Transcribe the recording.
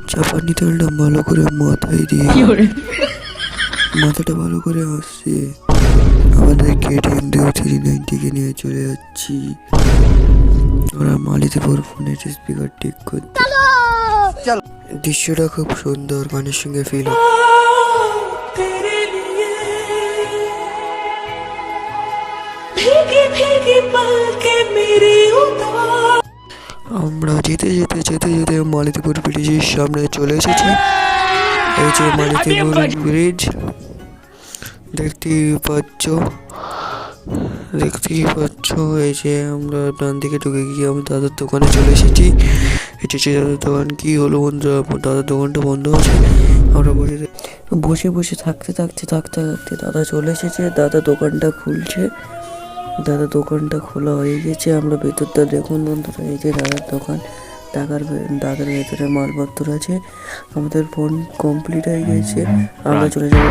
চাপানি তেলটা ভালো করে মাথায় দিয়ে মাথাটা ভালো করে আসছে। আমাদের KTM 390 নিয়ে চলে যাচ্ছি। ওরা মালিতেপুর ফোনের স্পিকার ঠিক করতে। দৃশ্যটা খুব সুন্দর, গানের সঙ্গে ফিল। আমরা যেতে যেতে যেতে যেতে মালিতেপুর ব্রিজের সামনে চলে এসেছি। এই যে মালিতেপুর ব্রিজ দেখতেই পাচ্ছ। এই যে আমরা ডান দিকে ঢুকে গিয়ে আমরা দাদার দোকানে চলে এসেছি। এটি হচ্ছে দাদার দোকান। কি হলো বন্ধুরা, দাদার দোকানটা বন্ধ আছে। আমরা বসে বসে থাকতে দাদা চলে এসেছে। দাদা দোকানটা খুলছে। দাদা দোকানটা খোলা হয়ে গেছে। আমরা ভেতরটা দেখুন বন্ধুরা, এই যে দাদার দোকান। দাদার ভেতরে মালপত্র আছে। আমাদের ফোন কমপ্লিট হয়ে গেছে। আমরা চলে যাবো।